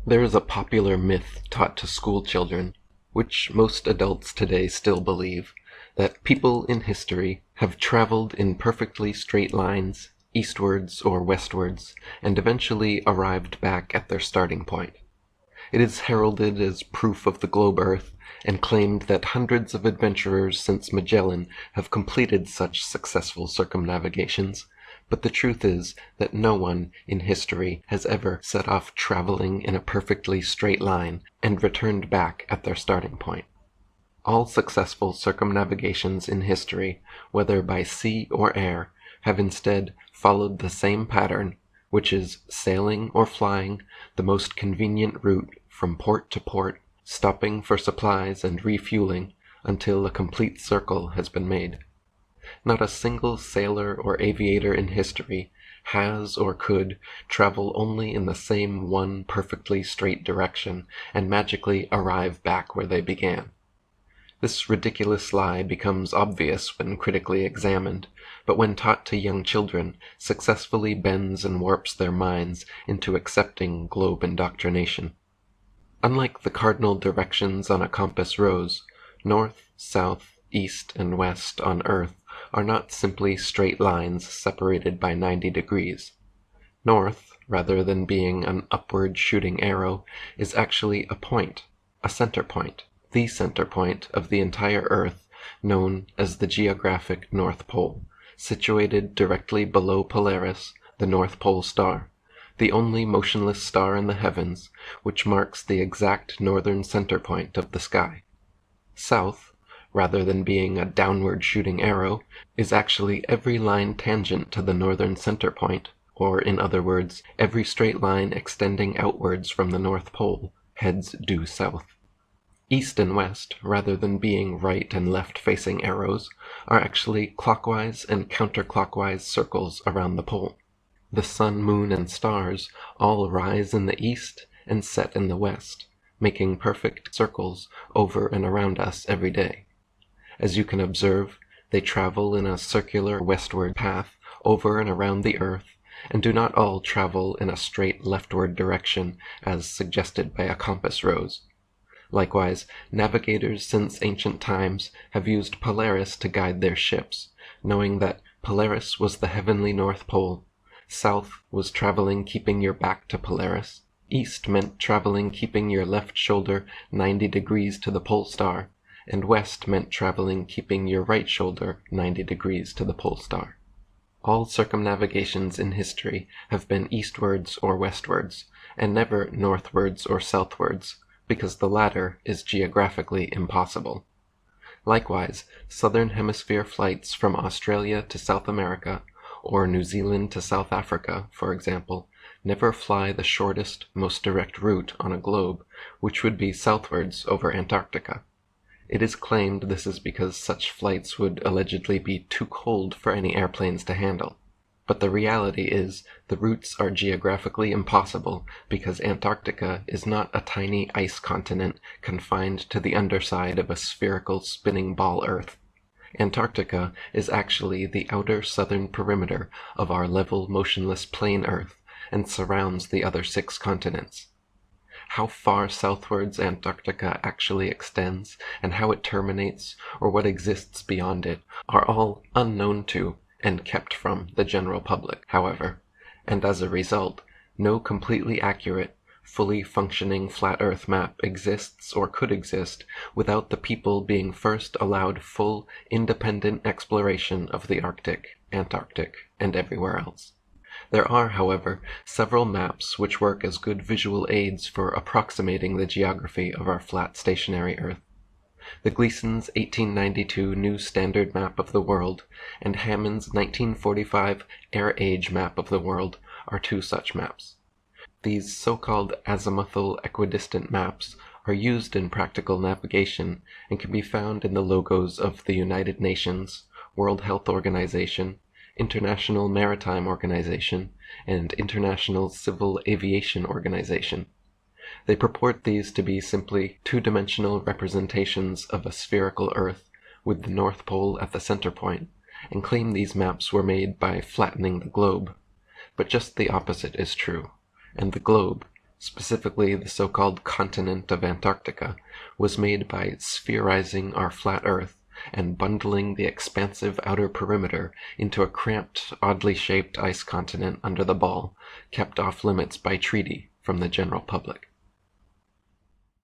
There is a popular myth taught to school children, which most adults today still believe, that people in history have traveled in perfectly straight lines, eastwards or westwards, and eventually arrived back at their starting point. It is heralded as proof of the globe Earth, and claimed that hundreds of adventurers since Magellan have completed such successful circumnavigations, but the truth is that no one in history has ever set off traveling in a perfectly straight line and returned back at their starting point. All successful circumnavigations in history, whether by sea or air, have instead followed the same pattern, which is sailing or flying the most convenient route from port to port, stopping for supplies and refueling until a complete circle has been made. Not a single sailor or aviator in history has or could travel only in the same one perfectly straight direction and magically arrive back where they began. This ridiculous lie becomes obvious when critically examined, but when taught to young children, successfully bends and warps their minds into accepting globe indoctrination. Unlike the cardinal directions on a compass rose, north, south, east, and west on Earth are not simply straight lines separated by 90 degrees. North, rather than being an upward shooting arrow, is actually a point, a center point, the center point of the entire Earth, known as the geographic North Pole, situated directly below Polaris, the North Pole star, the only motionless star in the heavens, which marks the exact northern center point of the sky. South, rather than being a downward shooting arrow, is actually every line tangent to the northern center point, or in other words, every straight line extending outwards from the North Pole heads due south. East and west, rather than being right and left facing arrows, are actually clockwise and counterclockwise circles around the pole. The sun, moon, and stars all rise in the east and set in the west, making perfect circles over and around us every day. As you can observe, they travel in a circular westward path over and around the Earth, and do not all travel in a straight leftward direction as suggested by a compass rose. Likewise, navigators since ancient times have used Polaris to guide their ships, knowing that Polaris was the heavenly North Pole, south was traveling keeping your back to Polaris, east meant traveling keeping your left shoulder 90 degrees to the pole star, and west meant traveling keeping your right shoulder 90 degrees to the pole star. All circumnavigations in history have been eastwards or westwards, and never northwards or southwards, because the latter is geographically impossible. Likewise, southern hemisphere flights from Australia to South America, or New Zealand to South Africa, for example, never fly the shortest, most direct route on a globe, which would be southwards over Antarctica. It is claimed this is because such flights would allegedly be too cold for any airplanes to handle. But the reality is the routes are geographically impossible because Antarctica is not a tiny ice continent confined to the underside of a spherical spinning ball Earth. Antarctica is actually the outer southern perimeter of our level motionless plain Earth and surrounds the other 6 continents. How far southwards Antarctica actually extends, and how it terminates, or what exists beyond it, are all unknown to and kept from the general public, however, and as a result, no completely accurate, fully functioning flat Earth map exists or could exist without the people being first allowed full, independent exploration of the Arctic, Antarctic, and everywhere else. There are, however, several maps which work as good visual aids for approximating the geography of our flat stationary Earth. The Gleason's 1892 New Standard Map of the World and Hammond's 1945 Air Age Map of the World are 2 such maps. These so-called azimuthal equidistant maps are used in practical navigation and can be found in the logos of the United Nations, World Health Organization, International Maritime Organization, and International Civil Aviation Organization. They purport these to be simply 2-dimensional representations of a spherical Earth with the North Pole at the center point, and claim these maps were made by flattening the globe. But just the opposite is true, and the globe, specifically the so-called continent of Antarctica, was made by spherizing our flat Earth and bundling the expansive outer perimeter into a cramped, oddly shaped ice continent under the ball, kept off limits by treaty from the general public.